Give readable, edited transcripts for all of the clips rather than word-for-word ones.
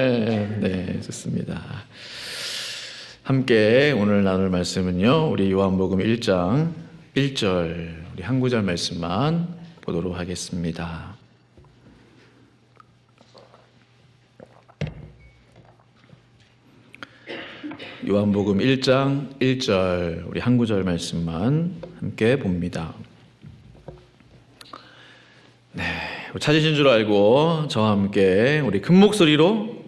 네, 좋습니다. 함께 오늘 나눌 말씀은요, 우리 요한복음 1장 1절 우리 한 구절 말씀만 보도록 하겠습니다. 요한복음 1장 1절 우리 한 구절 말씀만 함께 봅니다. 네, 찾으신 줄 알고 저와 함께 우리 큰 목소리로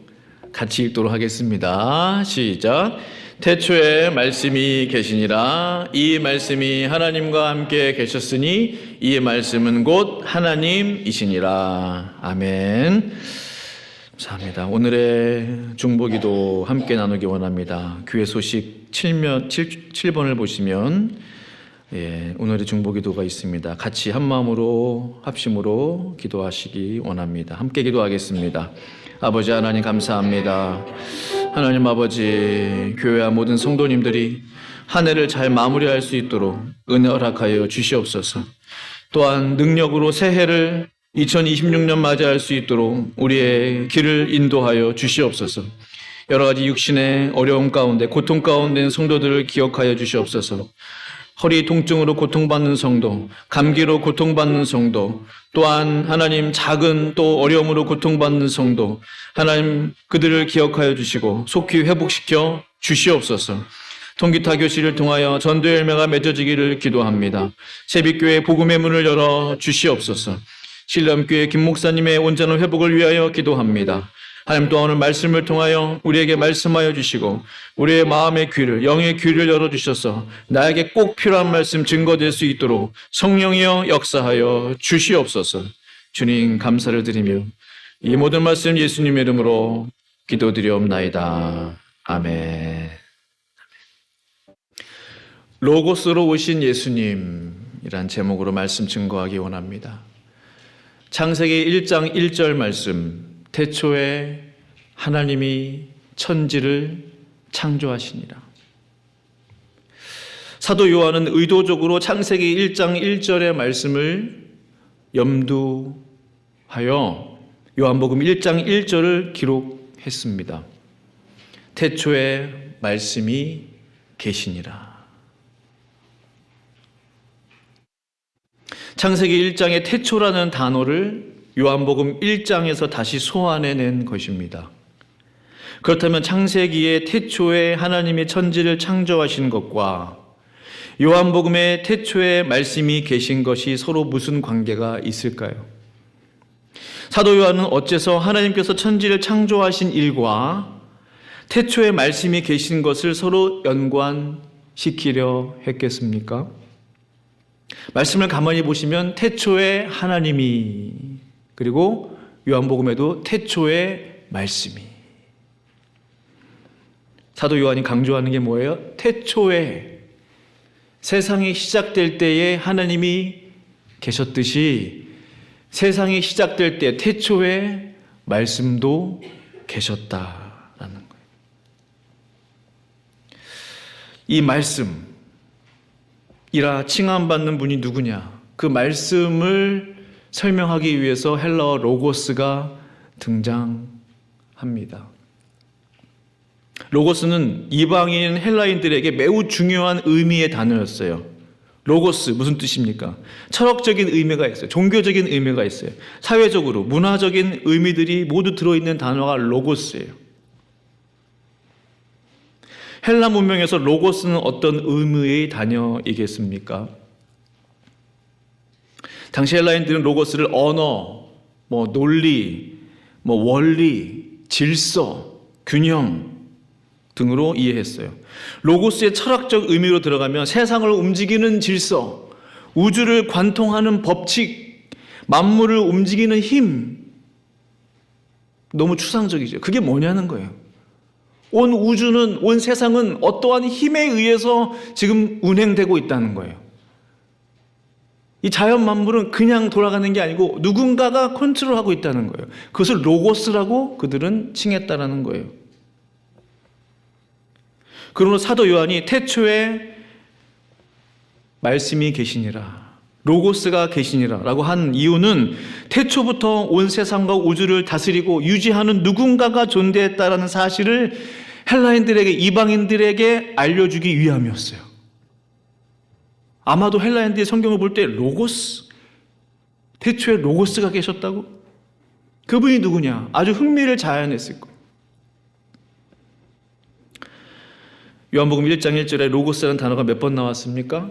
같이 읽도록 하겠습니다. 시작. 태초에 말씀이 계시니라. 이 말씀이 하나님과 함께 계셨으니 이 말씀은 곧 하나님이시니라. 아멘. 감사합니다. 오늘의 중보기도 함께 나누기 원합니다. 교회 소식 7번을 보시면 오늘의 중보기도가 있습니다. 같이 한마음으로 합심으로 기도하시기 원합니다. 함께 기도하겠습니다. 아버지 하나님 감사합니다. 하나님 아버지, 교회와 모든 성도님들이 한 해를 잘 마무리할 수 있도록 은혜 허락하여 주시옵소서. 또한 능력으로 새해를 2026년 맞이할 수 있도록 우리의 길을 인도하여 주시옵소서. 여러 가지 육신의 어려움 가운데, 고통 가운데 있는 성도들을 기억하여 주시옵소서. 허리 통증으로 고통받는 성도, 감기로 고통받는 성도, 또한 하나님 작은 또 어려움으로 고통받는 성도, 하나님 그들을 기억하여 주시고 속히 회복시켜 주시옵소서. 통기타 교실을 통하여 전도의 열매가 맺어지기를 기도합니다. 새빛교회 복음의 문을 열어 주시옵소서. 신람교회 김 목사님의 온전한 회복을 위하여 기도합니다. 하나님 또한 오늘 말씀을 통하여 우리에게 말씀하여 주시고 우리의 마음의 귀를, 영의 귀를 열어주셔서 나에게 꼭 필요한 말씀 증거될 수 있도록 성령이여 역사하여 주시옵소서. 주님 감사를 드리며 이 모든 말씀 예수님의 이름으로 기도드리옵나이다. 아멘. 로고스로 오신 예수님이란 제목으로 말씀 증거하기 원합니다. 창세기 1장 1절 말씀, 태초에 하나님이 천지를 창조하시니라. 사도 요한은 의도적으로 창세기 1장 1절의 말씀을 염두하여 요한복음 1장 1절을 기록했습니다. 태초에 말씀이 계시니라. 창세기 1장의 태초라는 단어를 요한복음 1장에서 다시 소환해낸 것입니다. 그렇다면 창세기의 태초에 하나님이 천지를 창조하신 것과 요한복음의 태초에 말씀이 계신 것이 서로 무슨 관계가 있을까요? 사도 요한은 어째서 하나님께서 천지를 창조하신 일과 태초에 말씀이 계신 것을 서로 연관시키려 했겠습니까? 말씀을 가만히 보시면 태초에 하나님이, 그리고 요한복음에도 태초에 말씀이. 사도 요한이 강조하는 게 뭐예요? 태초에, 세상이 시작될 때에 하나님이 계셨듯이 세상이 시작될 때 태초에 말씀도 계셨다라는 거예요. 이 말씀이라 칭함받는 분이 누구냐? 그 말씀을 설명하기 위해서 헬라어 로고스가 등장합니다. 로고스는 이방인 헬라인들에게 매우 중요한 의미의 단어였어요. 로고스 무슨 뜻입니까? 철학적인 의미가 있어요. 종교적인 의미가 있어요. 사회적으로 문화적인 의미들이 모두 들어있는 단어가 로고스예요. 헬라 문명에서 로고스는 어떤 의미의 단어이겠습니까? 당시 헬라인들은 로고스를 언어, 논리, 원리, 질서, 균형 등으로 이해했어요. 로고스의 철학적 의미로 들어가면 세상을 움직이는 질서, 우주를 관통하는 법칙, 만물을 움직이는 힘. 너무 추상적이죠. 그게 뭐냐는 거예요. 온 우주는, 온 세상은 어떠한 힘에 의해서 지금 운행되고 있다는 거예요. 이 자연 만물은 그냥 돌아가는 게 아니고 누군가가 컨트롤하고 있다는 거예요. 그것을 로고스라고 그들은 칭했다라는 거예요. 그러므로 사도 요한이 태초에 말씀이 계시니라. 로고스가 계시니라 라고 한 이유는 태초부터 온 세상과 우주를 다스리고 유지하는 누군가가 존재했다라는 사실을 헬라인들에게, 이방인들에게 알려주기 위함이었어요. 아마도 헬라인들이 성경을 볼 때 로고스, 태초에 로고스가 계셨다고? 그분이 누구냐? 아주 흥미를 자아냈을 거예요. 요한복음 1장 1절에 로고스라는 단어가 몇 번 나왔습니까?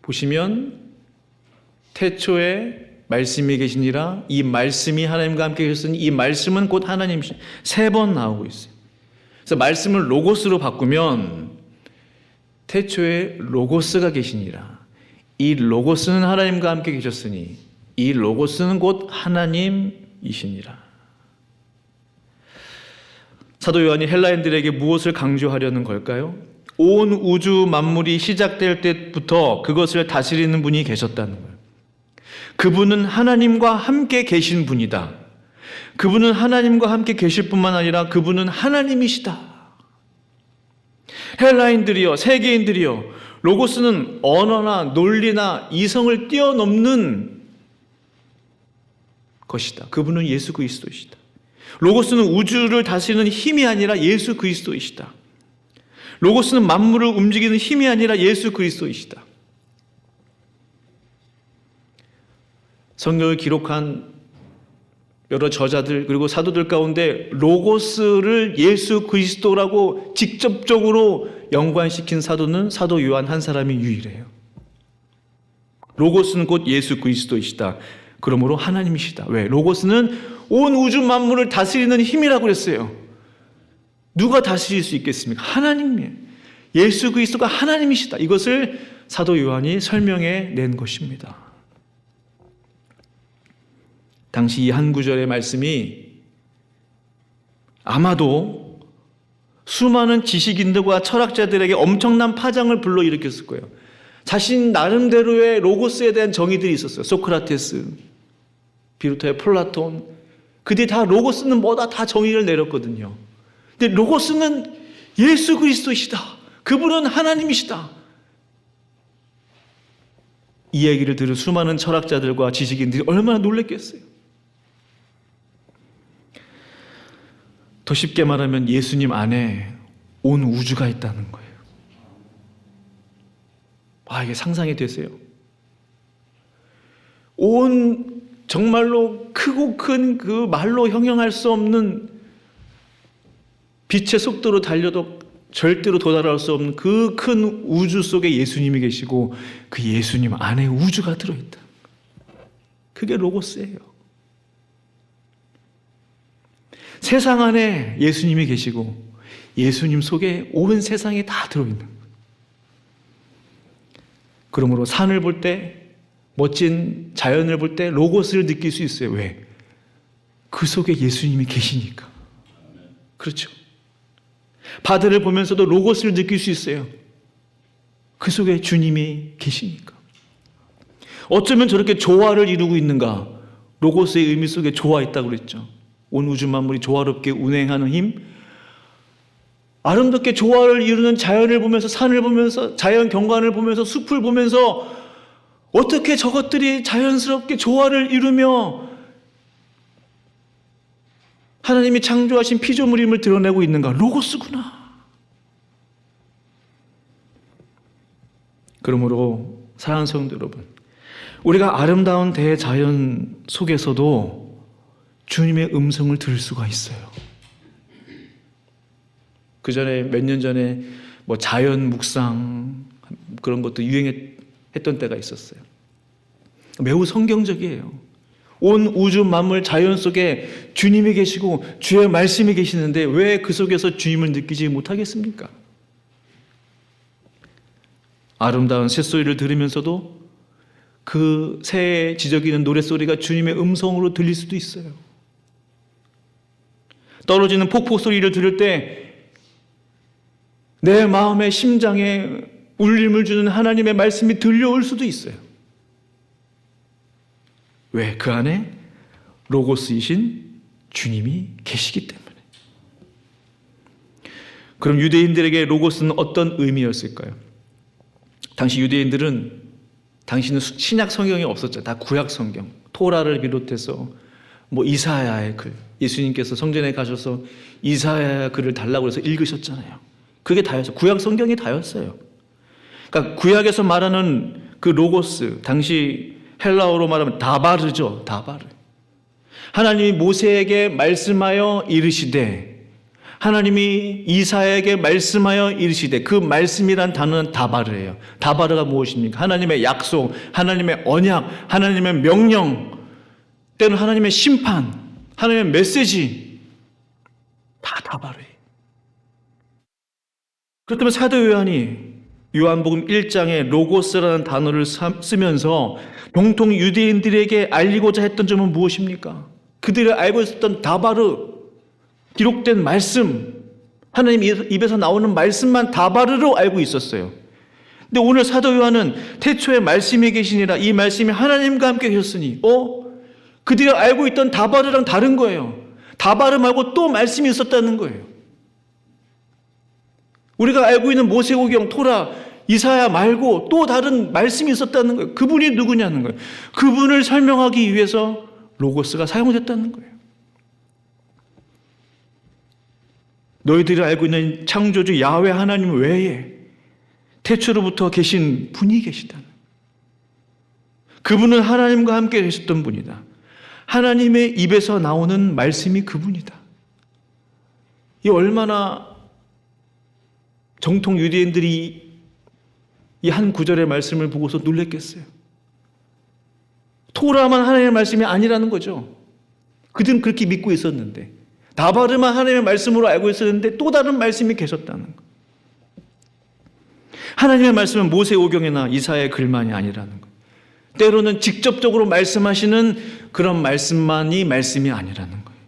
보시면 태초에 말씀이 계시니라, 이 말씀이 하나님과 함께 계셨으니 이 말씀은 곧 하나님이시, 3번 나오고 있어요. 그래서 말씀을 로고스로 바꾸면 태초에 로고스가 계시니라, 이 로고스는 하나님과 함께 계셨으니 이 로고스는 곧 하나님이시니라. 사도 요한이 헬라인들에게 무엇을 강조하려는 걸까요? 온 우주 만물이 시작될 때부터 그것을 다스리는 분이 계셨다는 거예요. 그분은 하나님과 함께 계신 분이다. 그분은 하나님과 함께 계실 뿐만 아니라 그분은 하나님이시다. 헬라인들이여, 세계인들이여, 로고스는 언어나 논리나 이성을 뛰어넘는 것이다. 그분은 예수 그리스도이시다. 로고스는 우주를 다스리는 힘이 아니라 예수 그리스도이시다. 로고스는 만물을 움직이는 힘이 아니라 예수 그리스도이시다. 성경을 기록한 여러 저자들 그리고 사도들 가운데 로고스를 예수 그리스도라고 직접적으로 연관시킨 사도는 사도 요한 한 사람이 유일해요. 로고스는 곧 예수 그리스도이시다. 그러므로 하나님이시다. 왜? 로고스는 온 우주 만물을 다스리는 힘이라고 그랬어요. 누가 다스릴 수 있겠습니까? 하나님이에요. 예수 그리스도가 하나님이시다. 이것을 사도 요한이 설명해 낸 것입니다. 당시 이 한 구절의 말씀이 아마도 수많은 지식인들과 철학자들에게 엄청난 파장을 불러일으켰을 거예요. 자신 나름대로의 로고스에 대한 정의들이 있었어요. 소크라테스 비롯해 플라톤, 그들이 다 로고스는 뭐다 다 정의를 내렸거든요. 근데 로고스는 예수 그리스도이시다. 그분은 하나님이시다. 이 얘기를 들은 수많은 철학자들과 지식인들이 얼마나 놀랐겠어요. 더 쉽게 말하면 예수님 안에 온 우주가 있다는 거예요. 이게 상상이 되세요? 온 정말로 크고 큰 그 말로 형용할 수 없는 빛의 속도로 달려도 절대로 도달할 수 없는 그 큰 우주 속에 예수님이 계시고 그 예수님 안에 우주가 들어있다. 그게 로고스예요. 세상 안에 예수님이 계시고 예수님 속에 온 세상이 다 들어있는 거예요. 그러므로 산을 볼 때, 멋진 자연을 볼 때 로고스를 느낄 수 있어요. 왜? 그 속에 예수님이 계시니까. 그렇죠. 바다를 보면서도 로고스를 느낄 수 있어요. 그 속에 주님이 계시니까. 어쩌면 저렇게 조화를 이루고 있는가? 로고스의 의미 속에 조화 있다고 그랬죠. 온 우주 만물이 조화롭게 운행하는 힘, 아름답게 조화를 이루는 자연을 보면서, 산을 보면서, 자연 경관을 보면서, 숲을 보면서 어떻게 저것들이 자연스럽게 조화를 이루며 하나님이 창조하신 피조물임을 드러내고 있는가? 로고스구나. 그러므로 사랑하는 성도 여러분, 우리가 아름다운 대자연 속에서도 주님의 음성을 들을 수가 있어요. 그 전에 몇 년 전에 자연 묵상 그런 것도 유행했던 때가 있었어요. 매우 성경적이에요. 온 우주 만물 자연 속에 주님이 계시고 주의 말씀이 계시는데 왜 그 속에서 주님을 느끼지 못하겠습니까? 아름다운 새소리를 들으면서도 그 새의 지저귀는 노랫소리가 주님의 음성으로 들릴 수도 있어요. 떨어지는 폭포 소리를 들을 때 내 마음의 심장에 울림을 주는 하나님의 말씀이 들려올 수도 있어요. 왜? 그 안에 로고스이신 주님이 계시기 때문에. 그럼 유대인들에게 로고스는 어떤 의미였을까요? 당시 유대인들은 당시는 신약 성경이 없었죠. 다 구약 성경. 토라를 비롯해서 뭐 이사야의 글. 예수님께서 성전에 가셔서 이사야의 글을 달라고 해서 읽으셨잖아요. 그게 다였어요. 구약 성경이 다였어요. 그러니까 구약에서 말하는 그 로고스, 당시 헬라어로 말하면 다바르죠. 다바르. 하나님이 모세에게 말씀하여 이르시되, 하나님이 이사야에게 말씀하여 이르시되, 그 말씀이란 단어는 다바르예요. 다바르가 무엇입니까? 하나님의 약속, 하나님의 언약, 하나님의 명령, 때는 하나님의 심판, 하나님의 메시지, 다 다바르예요. 그렇다면 사도 요한이 요한복음 1장에 로고스라는 단어를 쓰면서 공통 유대인들에게 알리고자 했던 점은 무엇입니까? 그들이 알고 있었던 다바르, 기록된 말씀, 하나님 입에서 나오는 말씀만 다바르로 알고 있었어요. 근데 오늘 사도 요한은 태초에 말씀이 계시니라, 이 말씀이 하나님과 함께 계셨으니 그들이 알고 있던 다바르랑 다른 거예요. 다바르 말고 또 말씀이 있었다는 거예요. 우리가 알고 있는 모세오경, 토라, 이사야 말고 또 다른 말씀이 있었다는 거예요. 그분이 누구냐는 거예요. 그분을 설명하기 위해서 로고스가 사용됐다는 거예요. 너희들이 알고 있는 창조주 야훼 하나님 외에 태초로부터 계신 분이 계시다는 거예요. 그분은 하나님과 함께 계셨던 분이다. 하나님의 입에서 나오는 말씀이 그분이다. 이 얼마나 정통 유대인들이 이 한 구절의 말씀을 보고서 놀랬겠어요. 토라만 하나님의 말씀이 아니라는 거죠. 그들은 그렇게 믿고 있었는데, 다바르만 하나님의 말씀으로 알고 있었는데 또 다른 말씀이 계셨다는 거. 하나님의 말씀은 모세오경이나 이사야의 글만이 아니라는 거. 때로는 직접적으로 말씀하시는 그런 말씀만이 말씀이 아니라는 거예요.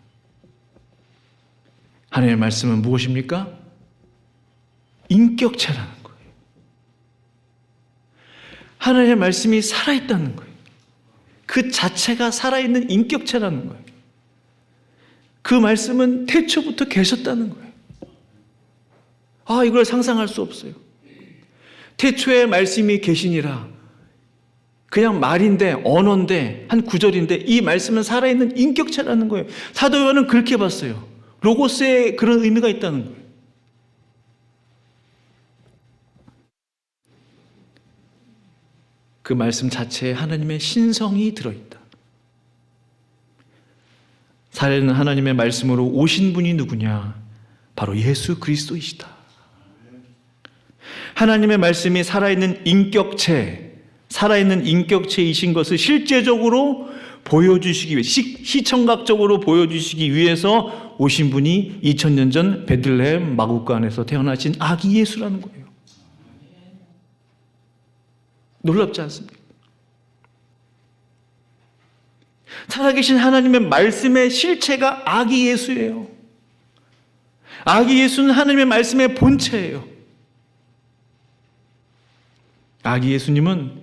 하나님의 말씀은 무엇입니까? 인격체라는 거예요. 하나님의 말씀이 살아있다는 거예요. 그 자체가 살아있는 인격체라는 거예요. 그 말씀은 태초부터 계셨다는 거예요. 이걸 상상할 수 없어요. 태초에 말씀이 계시니라. 그냥 말인데, 언어인데, 한 구절인데 이 말씀은 살아있는 인격체라는 거예요. 사도 요한은 그렇게 봤어요. 로고스에 그런 의미가 있다는 거예요. 그 말씀 자체에 하나님의 신성이 들어있다. 살아있는 하나님의 말씀으로 오신 분이 누구냐? 바로 예수 그리스도이시다. 하나님의 말씀이 살아있는 인격체, 살아있는 인격체이신 것을 실제적으로 보여주시기 위해, 시청각적으로 보여주시기 위해서 오신 분이 2000년 전 베들레헴 마구간에서 태어나신 아기 예수라는 거예요. 놀랍지 않습니까? 살아계신 하나님의 말씀의 실체가 아기 예수예요. 아기 예수는 하나님의 말씀의 본체예요. 아기 예수님은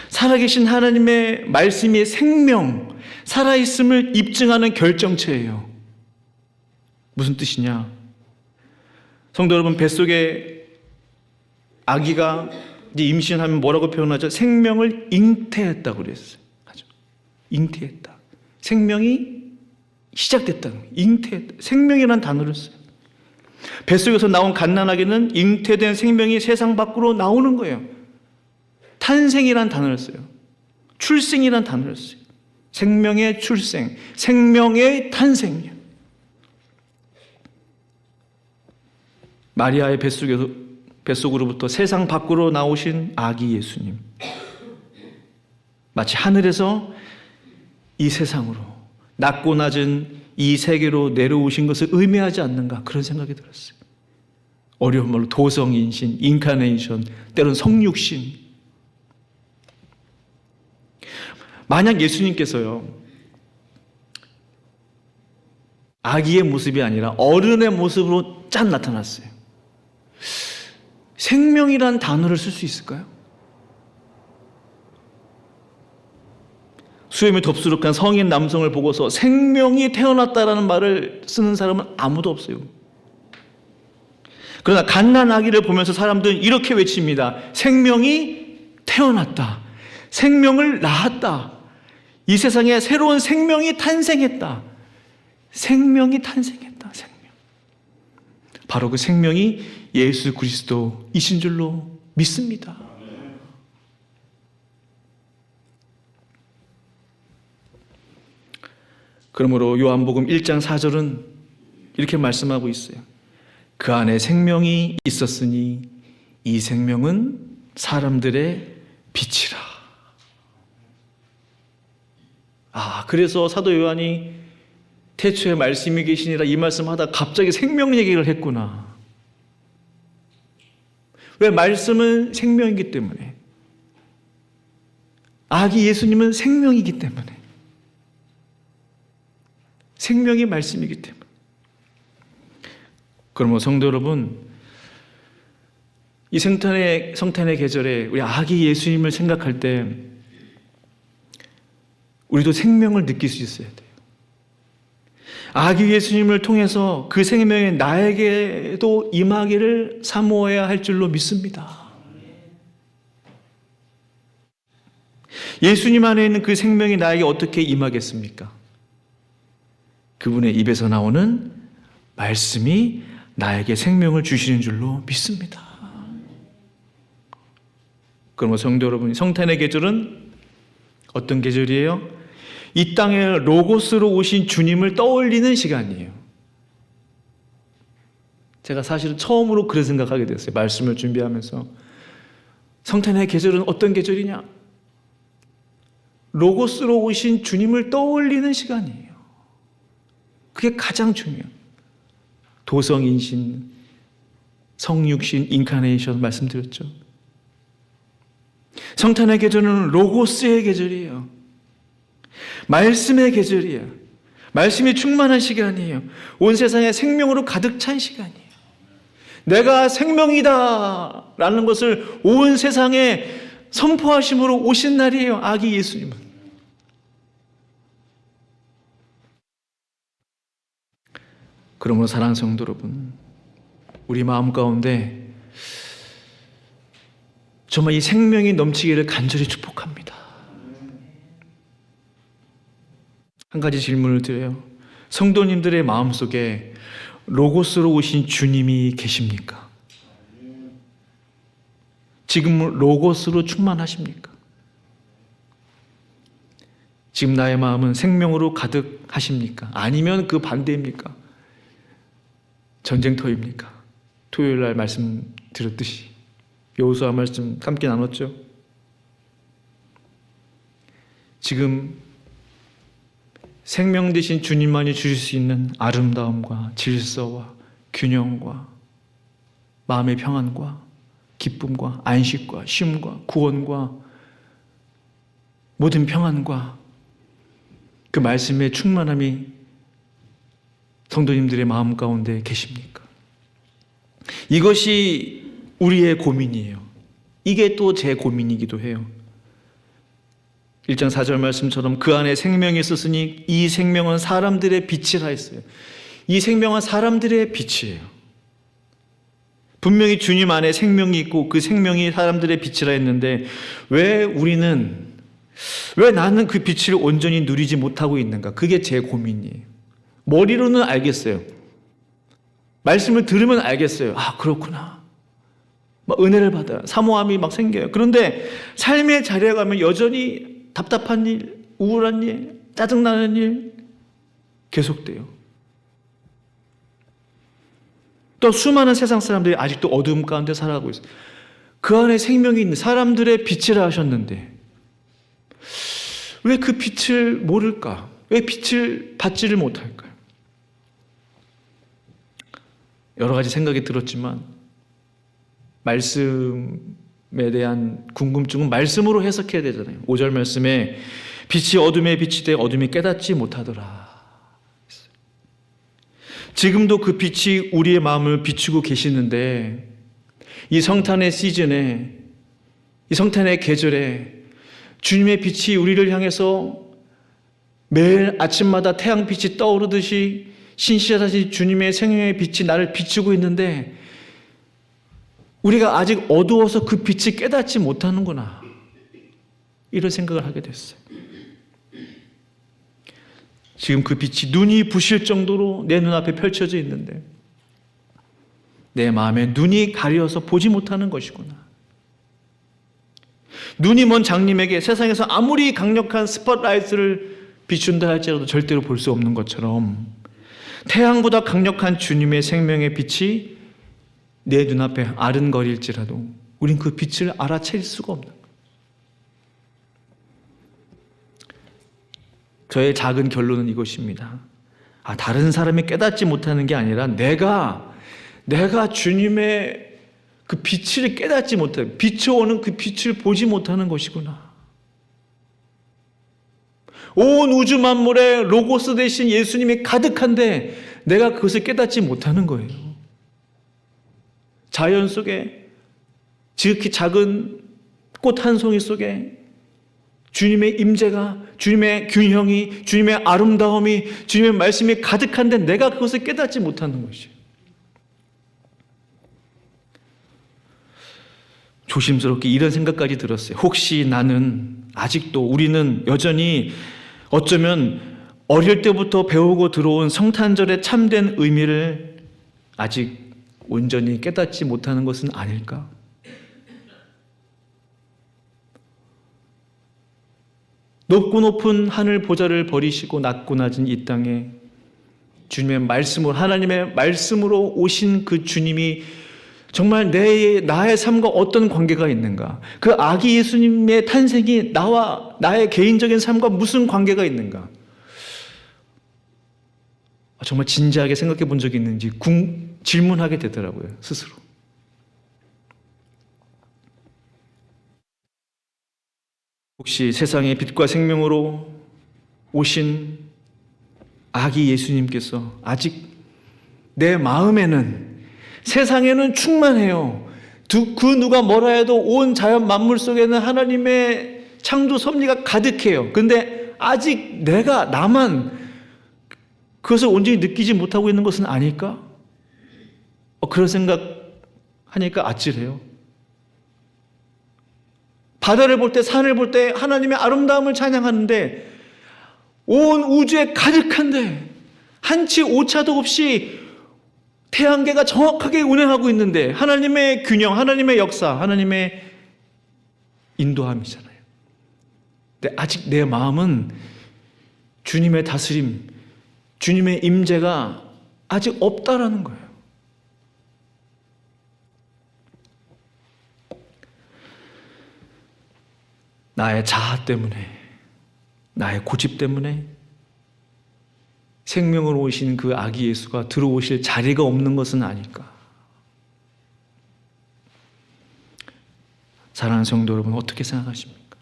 살아계신 하나님의 말씀의 생명, 살아있음을 입증하는 결정체예요. 무슨 뜻이냐? 성도 여러분, 뱃속에 아기가 이제 임신하면 뭐라고 표현하죠? 생명을 잉태했다고 그랬어요. 잉태했다. 생명이 시작됐다는 거예요. 잉태했다. 생명이라는 단어를 써요. 뱃속에서 나온 갓난아기는 잉태된 생명이 세상 밖으로 나오는 거예요. 탄생이라는 단어를 써요. 출생이라는 단어를 써요. 생명의 출생, 생명의 탄생이요. 마리아의 뱃속으로부터 세상 밖으로 나오신 아기 예수님. 마치 하늘에서 이 세상으로, 낮고 낮은 이 세계로 내려오신 것을 의미하지 않는가, 그런 생각이 들었어요. 어려운 말로 도성인신, 인카네이션, 때로는 성육신. 만약 예수님께서요, 아기의 모습이 아니라 어른의 모습으로 짠 나타났어요. 생명이란 단어를 쓸 수 있을까요? 수염이 덥수룩한 성인 남성을 보고서 생명이 태어났다라는 말을 쓰는 사람은 아무도 없어요. 그러나 갓난 아기를 보면서 사람들은 이렇게 외칩니다. 생명이 태어났다. 생명을 낳았다. 이 세상에 새로운 생명이 탄생했다. 생명이 탄생했다. 생명. 바로 그 생명이 예수 그리스도이신 줄로 믿습니다. 그러므로 요한복음 1장 4절은 이렇게 말씀하고 있어요. 그 안에 생명이 있었으니 이 생명은 사람들의 빛이라. 그래서 사도 요한이 태초에 말씀이 계시니라 이 말씀하다 갑자기 생명 얘기를 했구나. 왜? 말씀은 생명이기 때문에. 아기 예수님은 생명이기 때문에. 생명이 말씀이기 때문에. 그러면 성도 여러분, 이 성탄의 계절에 우리 아기 예수님을 생각할 때 우리도 생명을 느낄 수 있어야 돼요. 아기 예수님을 통해서 그 생명이 나에게도 임하기를 사모해야 할 줄로 믿습니다. 예수님 안에 있는 그 생명이 나에게 어떻게 임하겠습니까? 그분의 입에서 나오는 말씀이 나에게 생명을 주시는 줄로 믿습니다. 그러면 성도 여러분, 성탄의 계절은 어떤 계절이에요? 이 땅에 로고스로 오신 주님을 떠올리는 시간이에요. 제가 사실은 처음으로 그런 생각하게 됐어요. 말씀을 준비하면서. 성탄의 계절은 어떤 계절이냐? 로고스로 오신 주님을 떠올리는 시간이에요. 그게 가장 중요해요. 도성인신, 성육신, 인카네이션 말씀드렸죠. 성탄의 계절은 로고스의 계절이에요. 말씀의 계절이에요. 말씀이 충만한 시간이에요. 온 세상에 생명으로 가득 찬 시간이에요. 내가 생명이다 라는 것을 온 세상에 선포하심으로 오신 날이에요. 아기 예수님은. 그러므로 사랑하는 성도 여러분, 우리 마음 가운데 정말 이 생명이 넘치기를 간절히 축복합니다. 한 가지 질문을 드려요. 성도님들의 마음속에 로고스로 오신 주님이 계십니까? 지금 로고스로 충만하십니까? 지금 나의 마음은 생명으로 가득하십니까? 아니면 그 반대입니까? 전쟁터입니까? 토요일 날 말씀 드렸듯이 여호수아 말씀 함께 나눴죠. 지금 생명 되신 주님만이 주실 수 있는 아름다움과 질서와 균형과 마음의 평안과 기쁨과 안식과 쉼과 구원과 모든 평안과 그 말씀의 충만함이 성도님들의 마음 가운데 계십니까? 이것이 우리의 고민이에요. 이게 또 제 고민이기도 해요. 1장 4절 말씀처럼 그 안에 생명이 있었으니 이 생명은 사람들의 빛이라 했어요. 이 생명은 사람들의 빛이에요. 분명히 주님 안에 생명이 있고 그 생명이 사람들의 빛이라 했는데 왜 나는 그 빛을 온전히 누리지 못하고 있는가? 그게 제 고민이에요. 머리로는 알겠어요. 말씀을 들으면 알겠어요. 그렇구나. 막 은혜를 받아요. 사모함이 막 생겨요. 그런데 삶의 자리에 가면 여전히 답답한 일, 우울한 일, 짜증나는 일 계속돼요. 또 수많은 세상 사람들이 아직도 어두움 가운데 살아가고 있어요. 그 안에 생명이 있는 사람들의 빛이라 하셨는데 왜 그 빛을 모를까? 왜 빛을 받지를 못할까요? 여러 가지 생각이 들었지만 말씀에 대한 궁금증은 말씀으로 해석해야 되잖아요. 5절 말씀에 빛이 어둠에 빛이 되 어둠이 깨닫지 못하더라. 지금도 그 빛이 우리의 마음을 비추고 계시는데 이 성탄의 시즌에 이 성탄의 계절에 주님의 빛이 우리를 향해서 매일 아침마다 태양빛이 떠오르듯이 신실하신 주님의 생명의 빛이 나를 비추고 있는데 우리가 아직 어두워서 그 빛을 깨닫지 못하는구나. 이런 생각을 하게 됐어요. 지금 그 빛이 눈이 부실 정도로 내 눈앞에 펼쳐져 있는데 내 마음에 눈이 가려서 보지 못하는 것이구나. 눈이 먼 장님에게 세상에서 아무리 강력한 스팟라이트를 비춘다 할지라도 절대로 볼 수 없는 것처럼 태양보다 강력한 주님의 생명의 빛이 내 눈앞에 아른거릴지라도 우린 그 빛을 알아챌 수가 없는 거예요. 저의 작은 결론은 이것입니다. 다른 사람이 깨닫지 못하는 게 아니라 내가 주님의 그 빛을 깨닫지 못해 비춰오는 그 빛을 보지 못하는 것이구나. 온 우주 만물에 로고스 대신 예수님이 가득한데 내가 그것을 깨닫지 못하는 거예요. 자연 속에 지극히 작은 꽃 한 송이 속에 주님의 임재가, 주님의 균형이, 주님의 아름다움이, 주님의 말씀이 가득한데 내가 그것을 깨닫지 못하는 것이에요. 조심스럽게 이런 생각까지 들었어요. 혹시 나는 아직도 우리는 여전히 어쩌면 어릴 때부터 배우고 들어온 성탄절의 참된 의미를 아직 온전히 깨닫지 못하는 것은 아닐까? 높고 높은 하늘 보좌를 버리시고 낮고 낮은 이 땅에 주님의 말씀으로, 하나님의 말씀으로 오신 그 주님이 정말 나의 삶과 어떤 관계가 있는가? 그 아기 예수님의 탄생이 나와 나의 개인적인 삶과 무슨 관계가 있는가? 정말 진지하게 생각해 본 적이 있는지 질문하게 되더라고요, 스스로. 혹시 세상의 빛과 생명으로 오신 아기 예수님께서 아직 내 마음에는, 세상에는 충만해요. 그 누가 뭐라 해도 온 자연 만물 속에는 하나님의 창조 섭리가 가득해요. 근데 아직 나만 그것을 온전히 느끼지 못하고 있는 것은 아닐까? 그런 생각하니까 아찔해요. 바다를 볼 때, 산을 볼 때 하나님의 아름다움을 찬양하는데 온 우주에 가득한데 한치 오차도 없이 태양계가 정확하게 운행하고 있는데 하나님의 균형, 하나님의 역사, 하나님의 인도함이잖아요. 근데 아직 내 마음은 주님의 다스림, 주님의 임재가 아직 없다라는 거예요. 나의 자아 때문에, 나의 고집 때문에 생명으로 오신 그 아기 예수가 들어오실 자리가 없는 것은 아닐까? 사랑하는 성도 여러분, 어떻게 생각하십니까?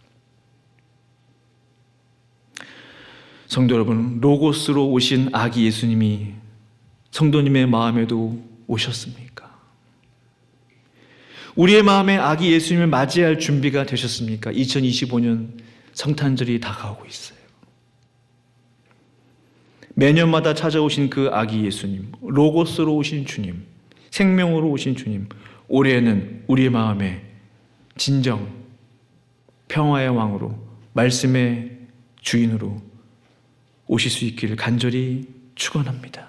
성도 여러분, 로고스로 오신 아기 예수님이 성도님의 마음에도 오셨습니까? 우리의 마음에 아기 예수님을 맞이할 준비가 되셨습니까? 2025년 성탄절이 다가오고 있어요. 매년마다 찾아오신 그 아기 예수님, 로고스로 오신 주님, 생명으로 오신 주님, 올해는 우리의 마음에 진정, 평화의 왕으로, 말씀의 주인으로 오실 수 있기를 간절히 축원합니다.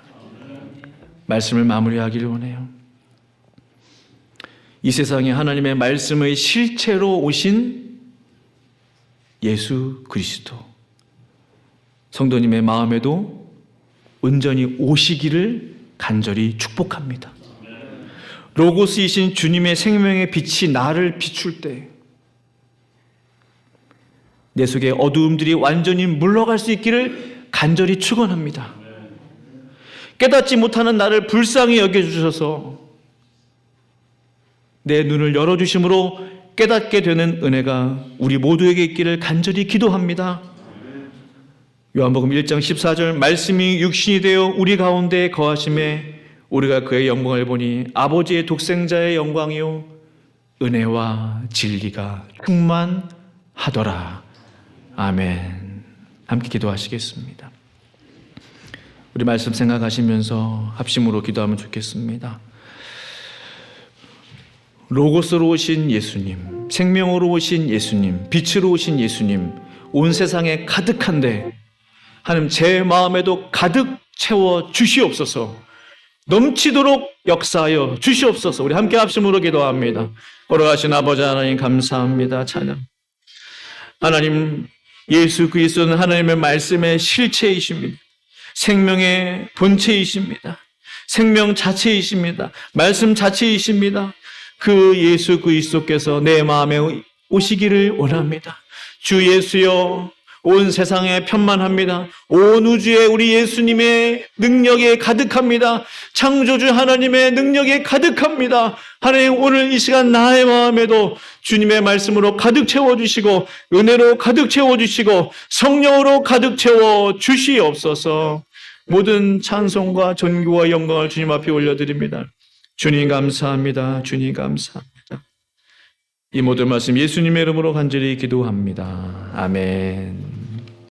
말씀을 마무리하기를 원해요. 이 세상에 하나님의 말씀의 실체로 오신 예수 그리스도, 성도님의 마음에도 온전히 오시기를 간절히 축복합니다. 로고스이신 주님의 생명의 빛이 나를 비출 때 내 속의 어두움들이 완전히 물러갈 수 있기를 간절히 축원합니다. 깨닫지 못하는 나를 불쌍히 여겨주셔서 내 눈을 열어주심으로 깨닫게 되는 은혜가 우리 모두에게 있기를 간절히 기도합니다. 요한복음 1장 14절, 말씀이 육신이 되어 우리 가운데 거하심에 우리가 그의 영광을 보니 아버지의 독생자의 영광이요 은혜와 진리가 충만하더라. 아멘. 함께 기도하시겠습니다. 우리 말씀 생각하시면서 합심으로 기도하면 좋겠습니다. 로고스로 오신 예수님, 생명으로 오신 예수님, 빛으로 오신 예수님, 온 세상에 가득한데 하나님 제 마음에도 가득 채워 주시옵소서. 넘치도록 역사하여 주시옵소서. 우리 함께 합심으로 기도합니다. 걸어가신 아버지 하나님 감사합니다. 찬양. 하나님, 예수 그리스도는 하나님의 말씀의 실체이십니다. 생명의 본체이십니다. 생명 자체이십니다. 말씀 자체이십니다. 그 예수 그리스도께서 내 마음에 오시기를 원합니다. 주 예수여, 온 세상에 편만합니다. 온 우주에 우리 예수님의 능력에 가득합니다. 창조주 하나님의 능력에 가득합니다. 하나님, 오늘 이 시간 나의 마음에도 주님의 말씀으로 가득 채워주시고 은혜로 가득 채워주시고 성령으로 가득 채워주시옵소서. 모든 찬송과 존귀와 영광을 주님 앞에 올려드립니다. 주님 감사합니다. 주님 감사합니다. 이 모든 말씀 예수님의 이름으로 간절히 기도합니다. 아멘.